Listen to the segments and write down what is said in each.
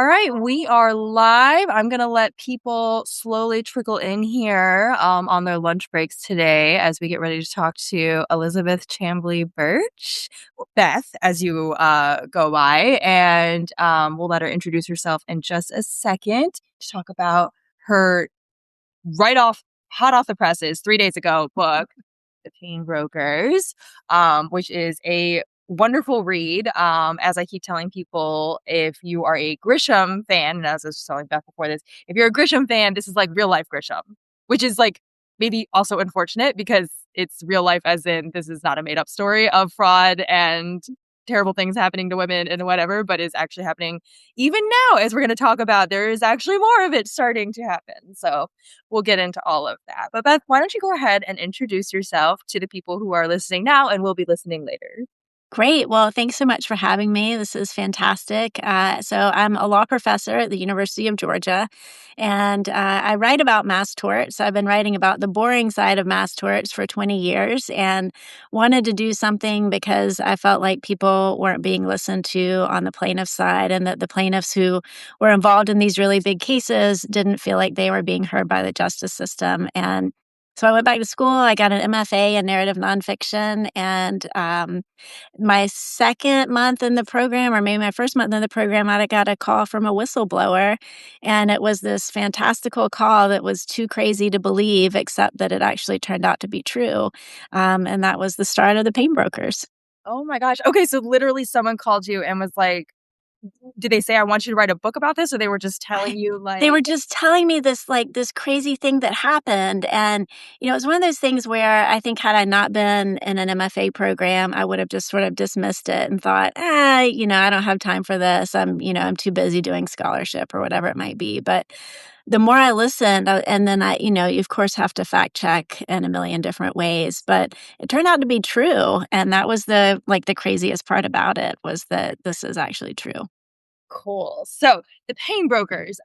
All right, we are live. I'm going to let people slowly trickle in here on their lunch breaks today as we get ready to talk to Elizabeth Chamblee Burch, Beth, as you go by, and we'll let her introduce herself in just a second to talk about her hot off the presses 3 days ago book, The Pain Brokers, which is a wonderful read. As I keep telling people, if you are a Grisham fan, and as I was telling Beth before this, if you're a Grisham fan, this is like real life Grisham, which is like maybe also unfortunate because it's real life, as in this is not a made up story of fraud and terrible things happening to women and whatever, but is actually happening even now, as we're going to talk about. There is actually more of it starting to happen. So we'll get into all of that. But Beth, why don't you go ahead and introduce yourself to the people who are listening now and will be listening later? Great. Well, thanks so much for having me. This is fantastic. So, I'm a law professor at the University of Georgia, and I write about mass torts. I've been writing about the boring side of mass torts for 20 years and wanted to do something because I felt like people weren't being listened to on the plaintiff side, and that the plaintiffs who were involved in these really big cases didn't feel like they were being heard by the justice system. And so I went back to school. I got an MFA in narrative nonfiction, and my second month in the program, or maybe my first month in the program, I got a call from a whistleblower. And it was this fantastical call that was too crazy to believe, except that it actually turned out to be true. And that was the start of the Pain Brokers. Oh my gosh. Okay, so literally someone called you and was like, did they say, I want you to write a book about this? Or they were just telling you They like, were just telling me this crazy thing that happened. And, it was one of those things where I think had I not been in an MFA program, I would have just sort of dismissed it and thought, I don't have time for this. I'm too busy doing scholarship or whatever it might be. But the more I listened, and then you of course have to fact check in a million different ways, but it turned out to be true. And that was the craziest part about it, was that this is actually true. cool. So the pain brokers.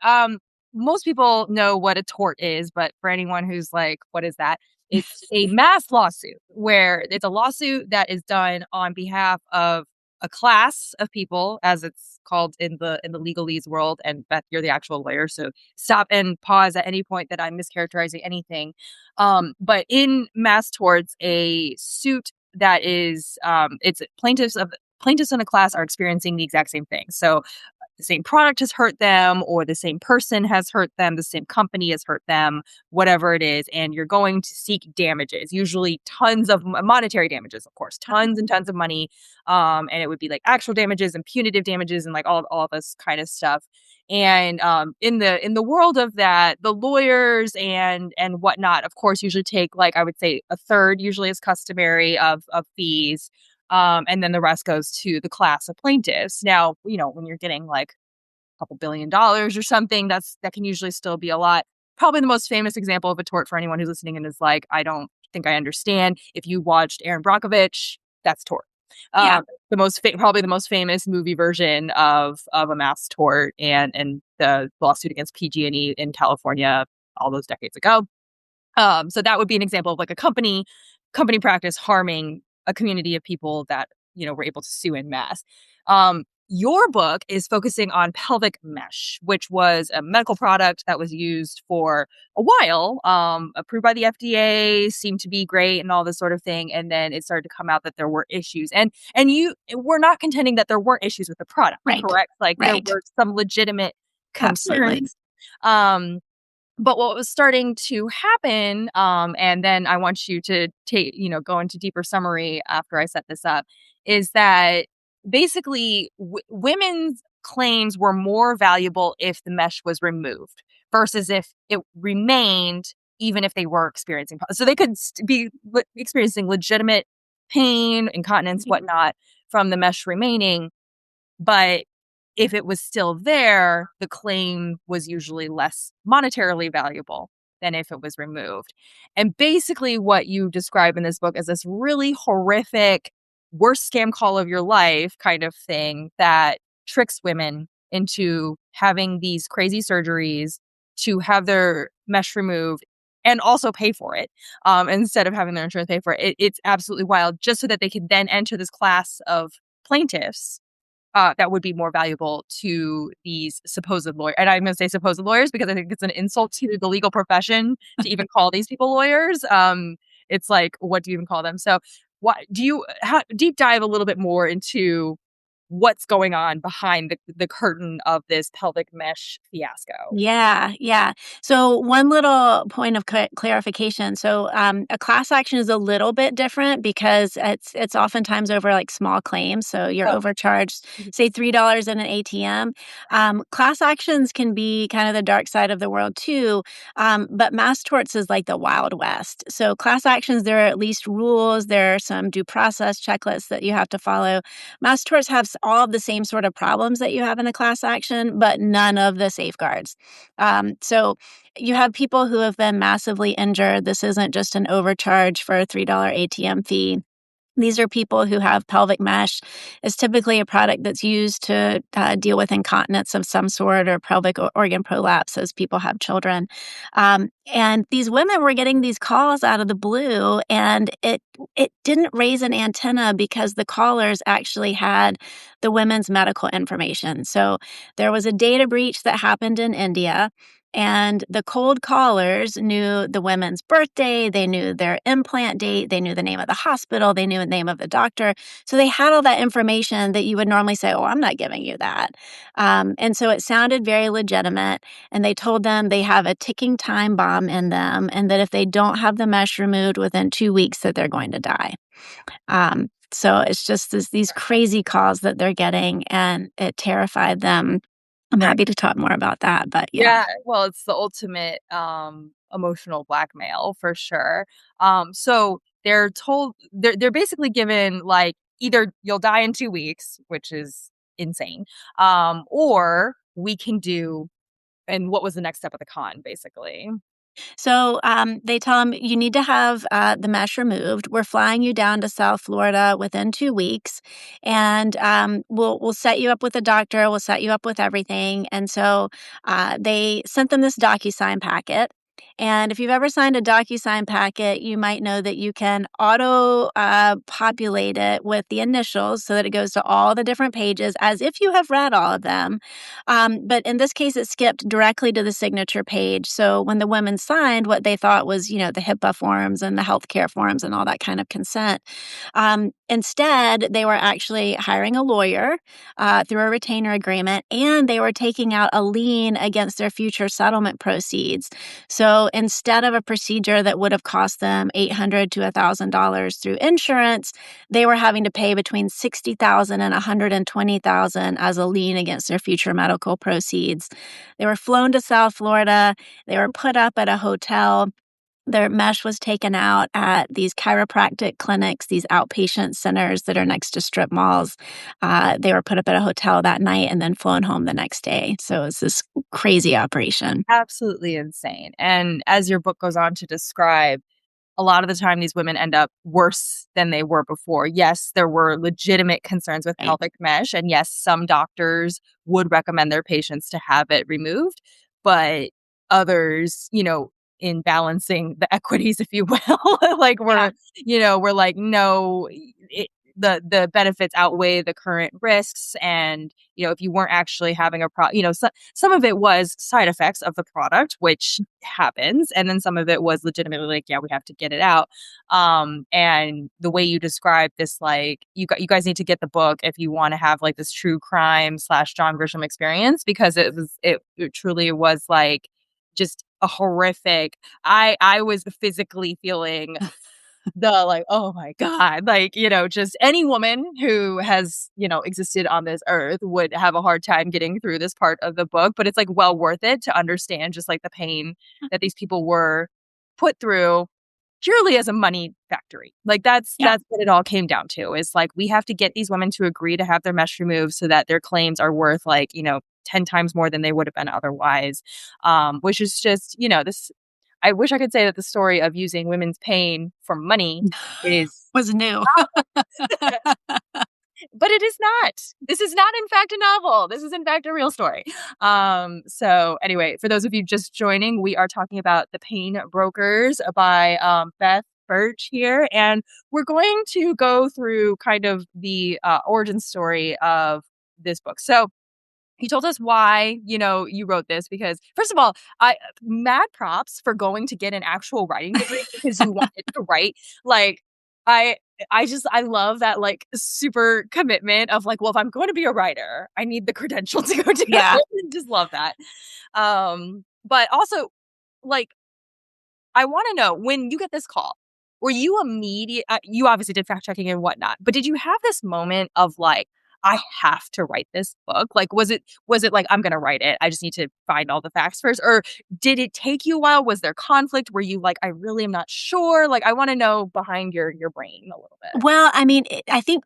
Most people know what a tort is, but for anyone who's like, what is that? It's a mass lawsuit where it's a lawsuit that is done on behalf of a class of people, as it's called in the legalese world. And Beth, you're the actual lawyer, so stop and pause at any point that I'm mischaracterizing anything. But in mass torts, a suit that is it's plaintiffs in a class are experiencing the exact same thing. So the same product has hurt them, or the same person has hurt them, the same company has hurt them, whatever it is, and you're going to seek damages, usually tons of monetary damages, of course, tons and tons of money. And it would be like actual damages and punitive damages and like all this kind of stuff. And in the world of that, the lawyers and whatnot, of course, usually take, like, I would say a third, usually is customary, of fees. And then the rest goes to the class of plaintiffs. Now, when you're getting like a couple $1 billion or something, that can usually still be a lot. Probably the most famous example of a tort for anyone who's listening and is like, I don't think I understand. If you watched Aaron Brockovich, that's tort. Yeah. Probably the most famous movie version of a mass tort, and the lawsuit against PG&E in California all those decades ago. So that would be an example of like a company practice harming a community of people that, were able to sue in mass. Your book is focusing on pelvic mesh, which was a medical product that was used for a while, approved by the FDA, seemed to be great and all this sort of thing. And then it started to come out that there were issues. And you were not contending that there weren't issues with the product, Right. correct? Like there Right. were some legitimate Absolutely. concerns. Um, but what was starting to happen, and then I want you to go into deeper summary after I set this up, is that basically women's claims were more valuable if the mesh was removed versus if it remained, even if they were experiencing. So they could be experiencing legitimate pain, incontinence, whatnot from the mesh remaining, but if it was still there, the claim was usually less monetarily valuable than if it was removed. And basically what you describe in this book is this really horrific, worst scam call of your life kind of thing that tricks women into having these crazy surgeries to have their mesh removed and also pay for it, instead of having their insurance pay for it. It's absolutely wild, just so that they could then enter this class of plaintiffs that would be more valuable to these supposed lawyers. And I'm going to say supposed lawyers because I think it's an insult to the legal profession to even call these people lawyers. It's like, what do you even call them? So, what do you deep dive a little bit more into what's going on behind the curtain of this pelvic mesh fiasco? Yeah, yeah. So one little point of clarification. So a class action is a little bit different because it's oftentimes over like small claims. So you're Oh, overcharged, mhm. say $3 in an ATM. Class actions can be kind of the dark side of the world too. But mass torts is like the Wild West. So class actions, there are at least rules. There are some due process checklists that you have to follow. Mass torts have all of the same sort of problems that you have in a class action, but none of the safeguards. So you have people who have been massively injured. This isn't just an overcharge for a $3 ATM fee. These are people who have pelvic mesh. It's typically a product that's used to deal with incontinence of some sort or pelvic organ prolapse as people have children. And these women were getting these calls out of the blue, and it didn't raise an antenna because the callers actually had the women's medical information. So there was a data breach that happened in India. And the cold callers knew the women's birthday, they knew their implant date, they knew the name of the hospital, they knew the name of the doctor. So they had all that information that you would normally say, oh, I'm not giving you that. And so it sounded very legitimate. And they told them they have a ticking time bomb in them and that if they don't have the mesh removed within 2 weeks, that they're going to die. So it's just these crazy calls that they're getting, and it terrified them. I'm Right. happy to talk more about that, but yeah. Yeah, well, it's the ultimate emotional blackmail for sure. So they're basically given like either you'll die in 2 weeks, which is insane, or we can do. And what was the next step of the con, basically? So they tell him you need to have the mesh removed. We're flying you down to South Florida within 2 weeks, and we'll set you up with a doctor. We'll set you up with everything. And so they sent them this DocuSign packet. And if you've ever signed a DocuSign packet, you might know that you can auto populate it with the initials so that it goes to all the different pages as if you have read all of them. But in this case, it skipped directly to the signature page. So when the women signed what they thought was, the HIPAA forms and the healthcare forms and all that kind of consent, instead, they were actually hiring a lawyer through a retainer agreement, and they were taking out a lien against their future settlement proceeds. So instead of a procedure that would have cost them $800 to $1,000 through insurance, they were having to pay between $60,000 and $120,000 as a lien against their future medical proceeds. They were flown to South Florida. They were put up at a hotel. Their mesh was taken out at these chiropractic clinics, these outpatient centers that are next to strip malls. They were put up at a hotel that night and then flown home the next day. So it's this crazy operation. Absolutely insane. And as your book goes on to describe, a lot of the time these women end up worse than they were before. Yes, there were legitimate concerns with Right. pelvic mesh, and yes, some doctors would recommend their patients to have it removed, but others, in balancing the equities, if you will, like Yeah. we're like, no, the benefits outweigh the current risks, and if you weren't actually having some of it was side effects of the product, which happens, and then some of it was legitimately like, yeah, we have to get it out. And the way you describe this, like you guys need to get the book if you want to have like this true crime / John Grisham experience, because it truly was like just a horrific. I was physically feeling the like, oh my God, like, just any woman who has, existed on this earth would have a hard time getting through this part of the book, but it's like well worth it to understand just like the pain that these people were put through purely as a money factory. Like Yeah. that's what it all came down to, is like we have to get these women to agree to have their mesh removed so that their claims are worth like, 10 times more than they would have been otherwise. Which is just, this I wish I could say that the story of using women's pain for money is Was new. but it is not. This is not in fact a novel. This is in fact a real story. So anyway, for those of you just joining, we are talking about The Pain Brokers by Beth Birch here, and we're going to go through kind of the origin story of this book. So you told us why, you wrote this because first of all, I mad props for going to get an actual writing degree because you wanted to write. Like I I love that like super commitment of like, well, if I'm going to be a writer, I need the credential to go do it. Yeah. I just love that. But also like I want to know when you get this call, were you immediate? You obviously did fact checking and whatnot, but did you have this moment of like, I have to write this book? Like, was it like I'm gonna write it? I just need to find all the facts first, or did it take you a while? Was there conflict? Were you like, I really am not sure? Like, I want to know behind your brain a little bit. Well, I mean, I think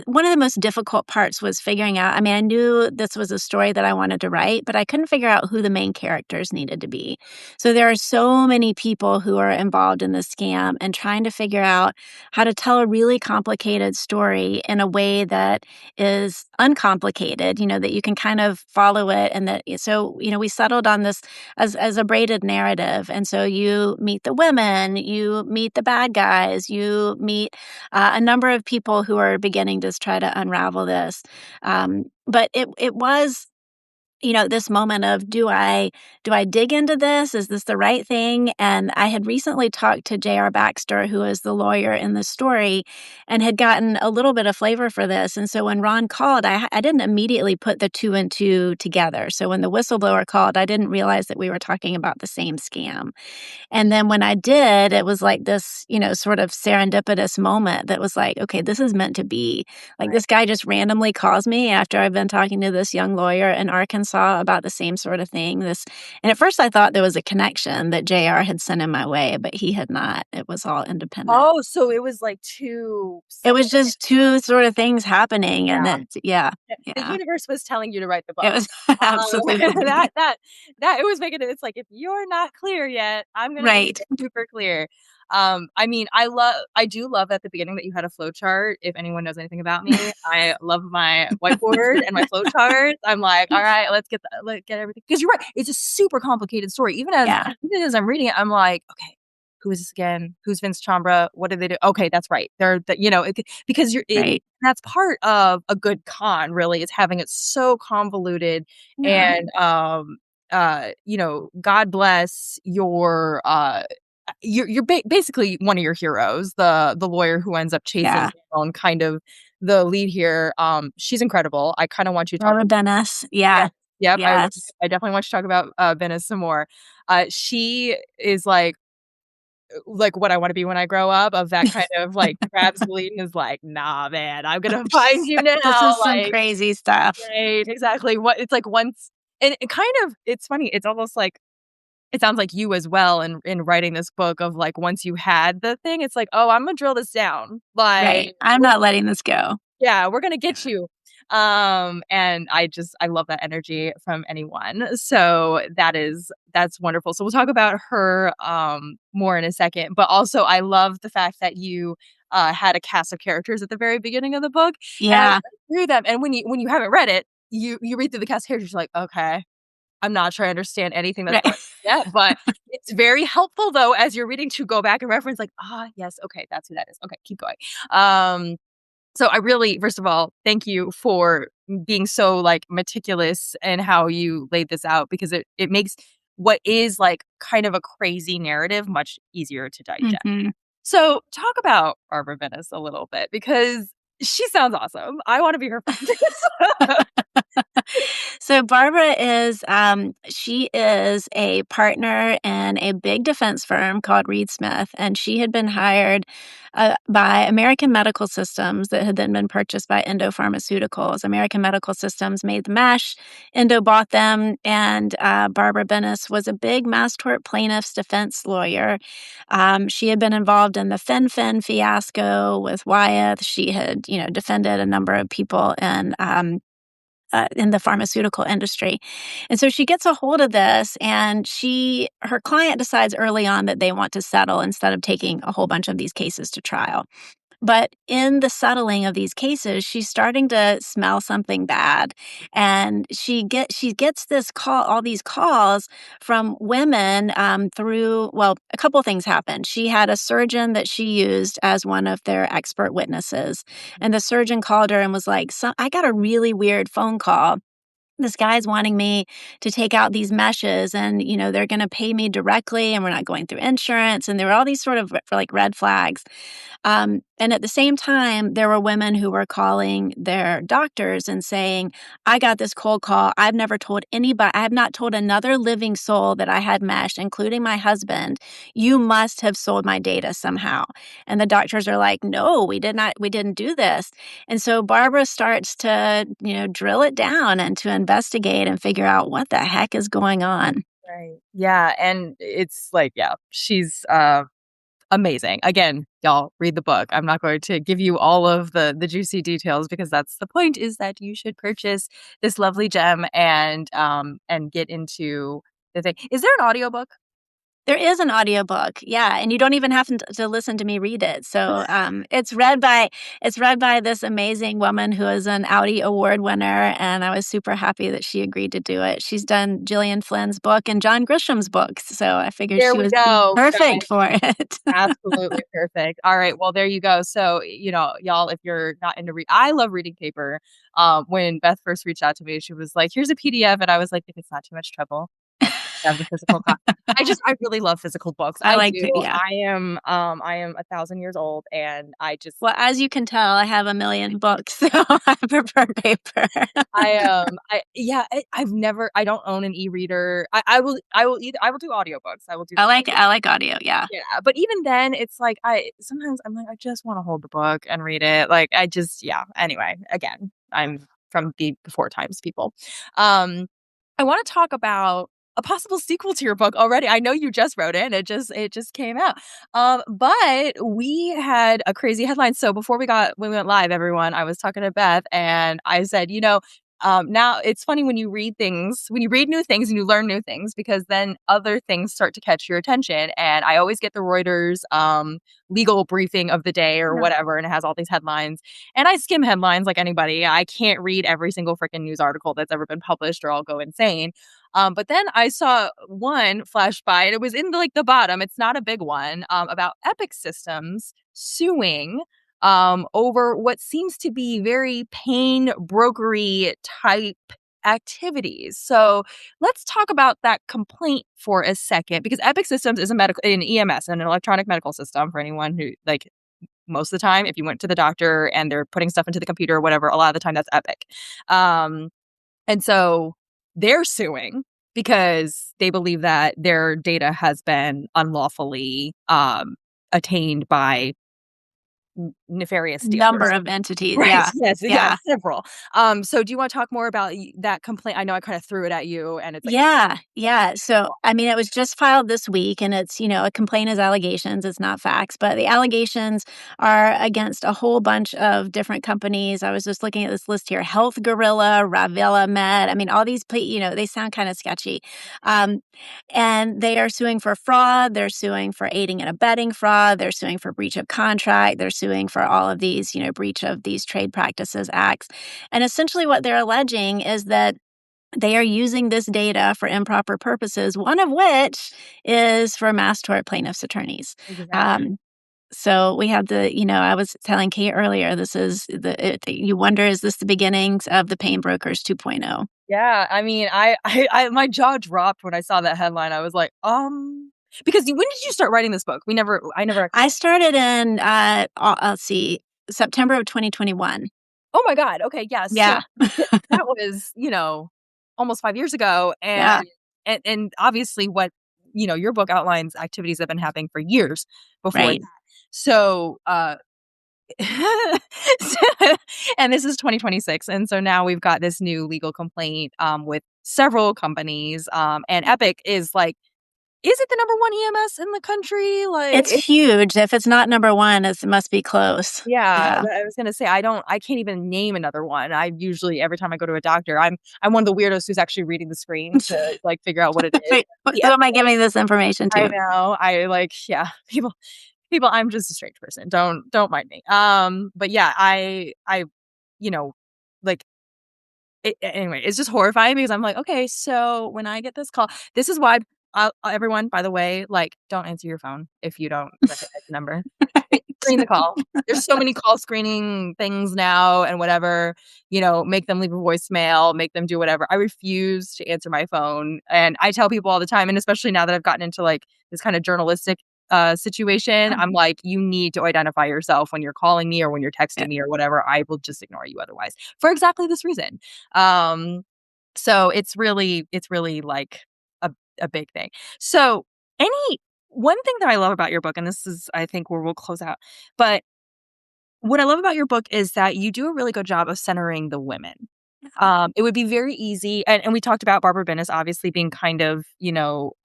one of the most difficult parts was figuring out. I mean, I knew this was a story that I wanted to write, but I couldn't figure out who the main characters needed to be. So there are so many people who are involved in this scam, and trying to figure out how to tell a really complicated story in a way that is uncomplicated, that you can kind of follow it. And that, so, we settled on this as a braided narrative. And so you meet the women, you meet the bad guys, you meet a number of people who are beginning to try to unravel this. But it was, this moment of, do I dig into this? Is this the right thing? And I had recently talked to J.R. Baxter, who is the lawyer in the story, and had gotten a little bit of flavor for this. And so when Ron called, I didn't immediately put the two and two together. So when the whistleblower called, I didn't realize that we were talking about the same scam. And then when I did, it was like this, sort of serendipitous moment that was like, okay, this is meant to be. Like, Right. this guy just randomly calls me after I've been talking to this young lawyer in Arkansas about the same sort of thing. And at first I thought there was a connection that JR had sent in my way, but he had not. It was all independent. Oh, so it was like two It was separate. just two sort of things happening, and Yeah. then yeah, The yeah. universe was telling you to write the It book. was That absolutely that it was making it it's like, if you're not clear yet, I'm gonna make right, it super clear. I mean, I do love at the beginning that you had a flow chart. If anyone knows anything about me, I love my whiteboard and my flow charts. I'm like, all right, let's get everything. Because you're right, it's a super complicated story. yeah, Even as I'm reading it, I'm like, okay, who is this again? Who's Vince Chambra? What did they do? Okay, that's right. They're the, because right, that's part of a good con, really, is having it so convoluted. yeah, And God bless you're basically one of your heroes, the lawyer who ends up chasing yeah. down kind of the lead here. She's incredible. I kind of want you to talk. Laura Dennis, Yeah. yeah, Yep. yes, I definitely want you to talk about Venice some more. She is like what I want to be when I grow up, of that kind of like grabs the lead and is like, nah, man, I'm gonna find you this now. is some Like, crazy stuff. right, exactly. What it's like once, and it kind of, it's funny. It's almost like it sounds like you as well in writing this book of like once you had the thing, it's like, oh, I'm gonna drill this down. Right. Like, I'm not letting this go. yeah, we're gonna get you. And I love that energy from anyone. So that's wonderful. So we'll talk about her more in a second. But also I love the fact that you had a cast of characters at the very beginning of the book. And I read Yeah, through them. And when you haven't read it, you read through the cast of characters, you're like, okay, I'm not sure I understand anything that's going right. on yet, but it's very helpful though as you're reading to go back and reference like, yes, okay, that's who that is. Okay, keep going. Um so I really, first of all, thank you for being so like meticulous in how you laid this out, because it makes what is like kind of a crazy narrative much easier to digest. Mhm. So talk about Barbara Venice a little bit, because she sounds awesome. I want to be her friend. So Barbara she is a partner in a big defense firm called Reed Smith, and she had been hired by American Medical Systems that had then been purchased by Endo Pharmaceuticals. American Medical Systems made the mesh, Endo bought them, and Barbara Bennis was a big mass tort plaintiff's defense lawyer. She had been involved in the FinFin fiasco with Wyeth. She had, defended a number of people in the pharmaceutical industry. And so she gets a hold of this, and her client decides early on that they want to settle instead of taking a whole bunch of these cases to trial. But in the settling of these cases, she's starting to smell something bad. And she gets this call, all these calls from women through, well, a couple things happened. She had a surgeon that she used as one of their expert witnesses. And the surgeon called her and was like, so I got a really weird phone call. This guy's wanting me to take out these meshes and, they're going to pay me directly and we're not going through insurance. And there were all these sort of like red flags. And at the same time, there were women who were calling their doctors and saying, I got this cold call. I've never told anybody, I have not told another living soul that I had mesh, including my husband. You must have sold my data somehow. And the doctors are like, no, we didn't do this. And so Barbara starts to, drill it down and to investigate and figure out what the heck is going on. Right. Yeah. And it's like, yeah, she's amazing. Again, y'all read the book. I'm not going to give you all of the juicy details because that's the point, is that you should purchase this lovely gem and get into the thing. Is there an audiobook? There is an audiobook, yeah, and you don't even have to listen to me read it. So it's read by this amazing woman who is an Audi Award winner, and I was super happy that she agreed to do it. She's done Gillian Flynn's book and John Grisham's books, so I figured There she we was go. perfect for it. Absolutely perfect. All right. Well, there you go. So, y'all, if you're not into I love reading paper. When Beth first reached out to me, she was like, here's a PDF. And I was like, if it's not too much trouble, I'll have the physical copy. I really love physical books. I I like do. to, yeah. I am 1,000 years old and I just, Well, as you can tell, I have a million books, so I prefer paper. I don't own an e-reader. I will do audiobooks. I will do. I like audio, yeah. Yeah, but even then, it's like sometimes I'm like, I just want to hold the book and read it. Like yeah. Anyway, again, I'm from the before times people. I want to talk about a possible sequel to your book already. I know you just wrote it and it just came out. But we had a crazy headline. So before we went live, everyone, I was talking to Beth and I said, now it's funny when you read new things and you learn new things, because then other things start to catch your attention. And I always get the Reuters legal briefing of the day or whatever, and it has all these headlines. And I skim headlines like anybody. I can't read every single freaking news article that's ever been published or I'll go insane. But then I saw one flash by and it was in the bottom. It's not a big one, about Epic Systems suing over what seems to be very pain brokery type activities. So let's talk about that complaint for a second, because Epic Systems is an EMS, an electronic medical system, for anyone who, like, most of the time, if you went to the doctor and they're putting stuff into the computer or whatever, a lot of the time that's Epic. And so they're suing because they believe that their data has been unlawfully attained by nefarious dealers. Number of entities, Right. yeah. Yes. Yeah. Yeah. Several. So do you want to talk more about that complaint? I know I kind of threw it at you and it's like, Yeah. So, I mean, it was just filed this week and it's, a complaint is allegations, it's not facts, but the allegations are against a whole bunch of different companies. I was just looking at this list here: Health Gorilla, Ravella Med. I mean, all these, they sound kind of sketchy. And they are suing for fraud. They're suing for aiding and abetting fraud. They're suing for breach of contract. They're suing for all of these, breach of these trade practices acts. And essentially what they're alleging is that they are using this data for improper purposes, one of which is for mass tort plaintiffs' attorneys. exactly. So we have I was telling Kate earlier, you wonder, is this the beginnings of the Pain Brokers 2.0? Yeah. I mean, I my jaw dropped when I saw that headline. I was like, because when did you start writing this book? I never. I started in, let's see, September of 2021. Oh my God. Okay. Yes. Yeah. So that was, almost 5 years ago. Yeah. And obviously what, your book outlines activities that have been happening for years before Right. that. So, and this is 2026. And so now we've got this new legal complaint, with several companies. And Epic is like, is it the number one EMS in the country? Like, It's huge. If it's not number one, it must be close. yeah, Yeah. I was gonna say I can't even name another one. I usually, every time I go to a doctor, I'm one of the weirdos who's actually reading the screen to like figure out what it is. Wait, who Yeah, am I giving this information I to? know. I like, yeah, people. People, I'm just a strange person. Don't mind me. But yeah, I, you know, like anyway, it's just horrifying because I'm like, okay, so when I get this call, this is why everyone, by the way, like, don't answer your phone if you don't recognize the number. Screen the call. There's so many call screening things now and whatever, make them leave a voicemail, make them do whatever. I refuse to answer my phone. And I tell people all the time, and especially now that I've gotten into like this kind of journalistic situation, I'm like, you need to identify yourself when you're calling me or when you're texting me or whatever. I will just ignore you otherwise for exactly this reason. So it's really like a big thing. So any one thing that I love about your book, and this is, I think, where we'll close out, but what I love about your book is that you do a really good job of centering the women. It would be very easy, and we talked about Barbara Bennis obviously being kind of,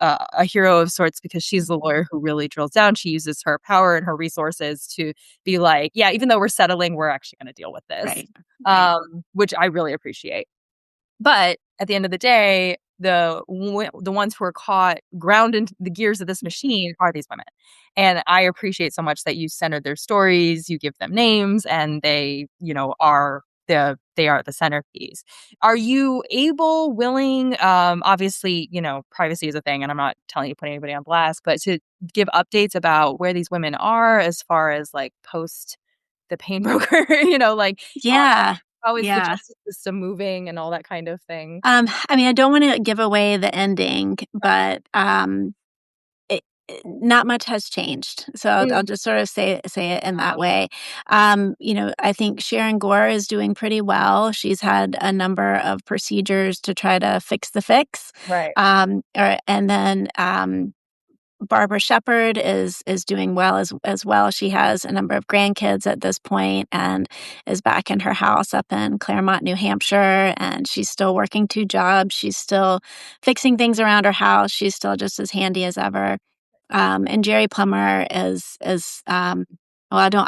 a hero of sorts because she's the lawyer who really drills down. She uses her power and her resources to be like, yeah, even though we're settling, we're actually going to deal with this, Right. which I really appreciate. But at the end of the day, the ones who are caught ground into the gears of this machine are these women. And I appreciate so much that you centered their stories, you give them names, and they, are the centerpiece. Are you willing, obviously, privacy is a thing, and I'm not telling you to put anybody on blast, but to give updates about where these women are as far as like post the pain broker, like Yeah. how is the Yeah. justice system moving and all that kind of thing? I mean, I don't wanna give away the ending, but, not much has changed. So I'll Mm, just sort of say it in that wow. way. I think Sharon Gore is doing pretty well. She's had a number of procedures to try to fix the fix. Right. And then Barbara Shepherd is doing well as well. She has a number of grandkids at this point and is back in her house up in Claremont, New Hampshire, and she's still working 2 jobs. She's still fixing things around her house. She's still just as handy as ever. And Jerry Plummer well,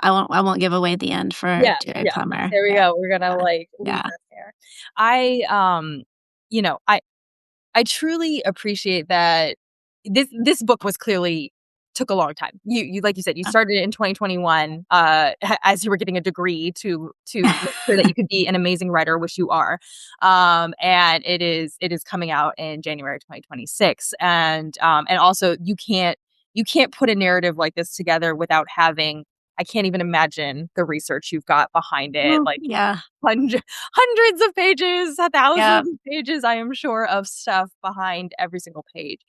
I won't give away the end for Yeah, Jerry yeah. Plummer. There we Yeah, go. We're gonna, yeah, like, leave yeah. that there. I, you know, I I truly appreciate that this book was clearly took a long time. You like you said, you started it in 2021, as you were getting a degree to make sure that you could be an amazing writer, which you are. And it is coming out in January 2026. And also you can't put a narrative like this together without having I can't even imagine the research you've got behind it, Well, like yeah, hundreds of pages, thousands yeah, of pages, I am sure, of stuff behind every single page.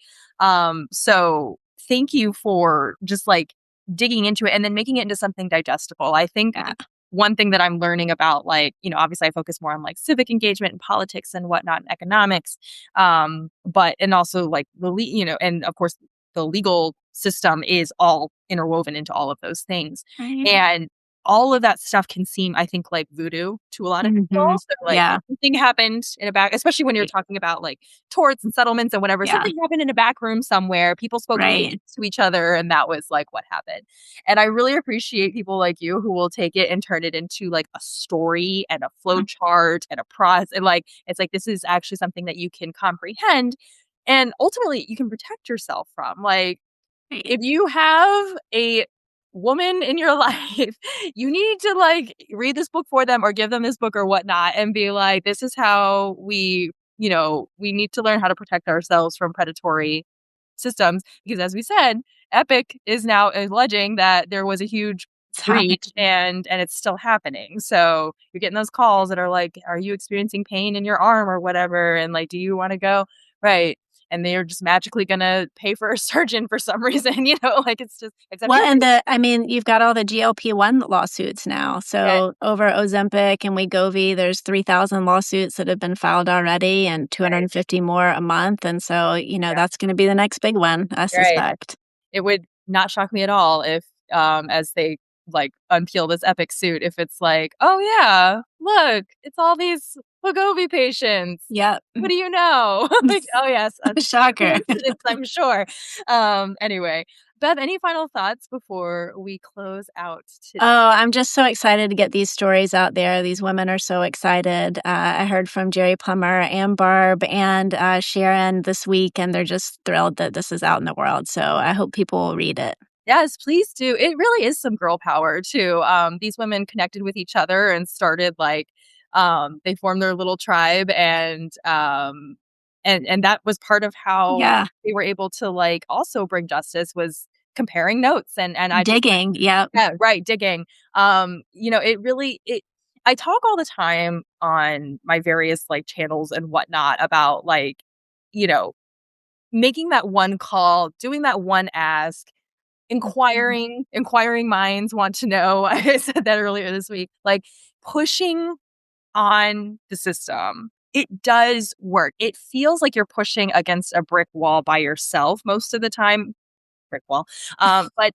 So thank you for just like digging into it and then making it into something digestible. I think yeah, one thing that I'm learning about, like, obviously I focus more on like civic engagement and politics and whatnot and economics. But and also like and of course the legal system is all interwoven into all of those things. right. And all of that stuff can seem, I think, like voodoo to a lot of people. Mhm. So, like, Yeah, something happened in a back, especially when you're right, talking about like torts and settlements and whatever. yeah, Something happened in a back room somewhere. People spoke right, to each other, and that was like what happened. And I really appreciate people like you who will take it and turn it into like a story and a flow chart and a process. And like, it's like this is actually something that you can comprehend, and ultimately you can protect yourself from. Like, right. if you have a woman in your life, you need to like read this book for them or give them this book or whatnot and be like, this is how we need to learn how to protect ourselves from predatory systems. Because as we said, Epic is now alleging that there was a huge It's happening. breach and it's still happening. So you're getting those calls that are like, are you experiencing pain in your arm or whatever? And like, do you want to go? Right. And they're just magically gonna pay for a surgeon for some reason, like it's just except Well, you're and I mean, you've got all the GLP-1 lawsuits now. right, So over Ozempic and Wegovy, there's 3,000 lawsuits that have been filed already and right, 250 more a month. And so, yeah, that's going to be the next big one, I right. suspect. It would not shock me at all if, as they like unpeel this Epic suit, if it's like, oh yeah, look, it's all these Wegovy patients. Yep. What do you know? Like, oh yes, a Shocker. coincidence, I'm sure. Anyway, Bev, any final thoughts before we close out today? Oh, I'm just so excited to get these stories out there. These women are so excited. I heard from Jerry Plummer and Barb and Sharon this week, and they're just thrilled that this is out in the world. So I hope people will read it. Yes, please do. It really is some girl power too. These women connected with each other and started like they formed their little tribe and that was part of how Yeah. they were able to like also bring justice was comparing notes and I just Digging. Yep. yeah, right, digging. It really it I talk all the time on my various like channels and whatnot about like, you know, making that one call, doing that one ask, Mhm. inquiring minds want to know. I said that earlier this week. Like pushing on the system. It does work. It feels like you're pushing against a brick wall by yourself most of the time. Brick wall. But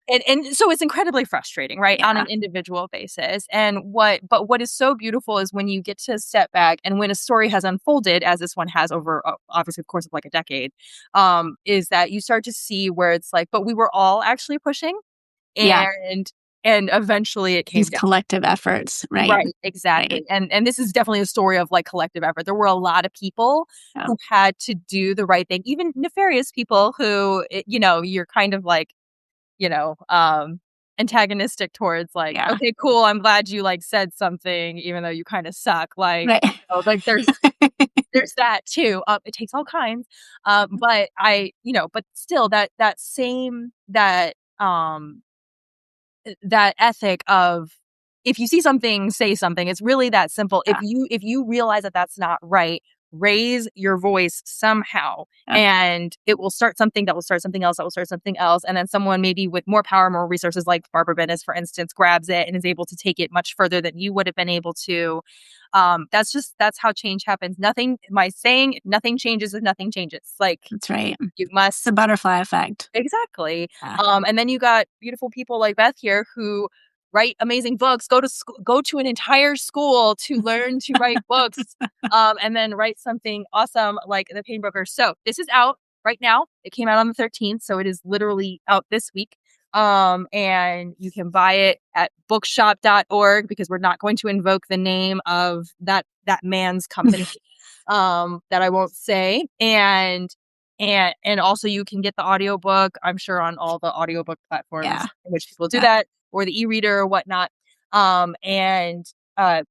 and so it's incredibly frustrating, right, on Yeah. an individual basis. What is so beautiful is when you get to step back and when a story has unfolded, as this one has over obviously the course of like a decade, is that you start to see where it's like, but we were all actually pushing, Yeah. and eventually it came These down. collective efforts. Right. Right, exactly. Right. And this is definitely a story of like collective effort. There were a lot of people Yeah. who had to do the right thing, even nefarious people who, you're kind of like you know, um, antagonistic towards like, Yeah. "Okay, cool, I'm glad you, like, said something even though you kinda suck." Like, Right. like, there's that too. It takes all kinds. But still that same that ethic of if you see something, say something. It's really that simple. Yeah. If you realize that that's not right, raise your voice somehow, Yeah. and it will start something that will start something else that will start something else, and then someone maybe with more power, more resources, like Barbara Bennett, for instance, grabs it and is able to take it much further than you would have been able to. That's how change happens. Nothing. My saying, nothing changes if nothing changes. Like That's right. you The must butterfly effect. exactly. Yeah. And then you got beautiful people like Beth here who write amazing books, go to an entire school to learn to write books, and then write something awesome like The Painbroker. So this is out right now. It came out on the 13th, so it is literally out this week. And you can buy it at bookshop.org because we're not going to invoke the name of that man's company that I won't say. And also you can get the audiobook, I'm sure on all the audiobook Yeah. platforms in which people do Yeah. that, or the e-reader or whatnot. And Beth,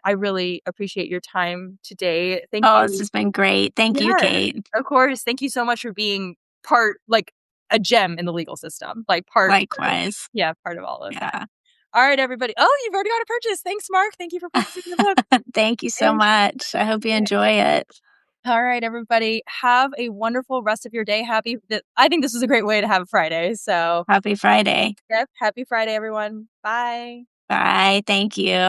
I really appreciate your time today. Thank Oh, this you. has been great. Thank you, Yeah, Kate. of course. Thank you so much for being part, like a gem in the legal system, like Likewise. yeah, part of all of that. Yeah. All right, everybody. Oh, you've already got a purchase. Thanks, Mark. Thank you for purchasing the book. Thank you so Yeah. much. I hope you Yeah. enjoy it. All right, everybody. Have a wonderful rest of your day. I think this is a great way to have a Friday. So, Happy Friday. yep. Happy Friday, everyone. Bye. Bye. Thank you.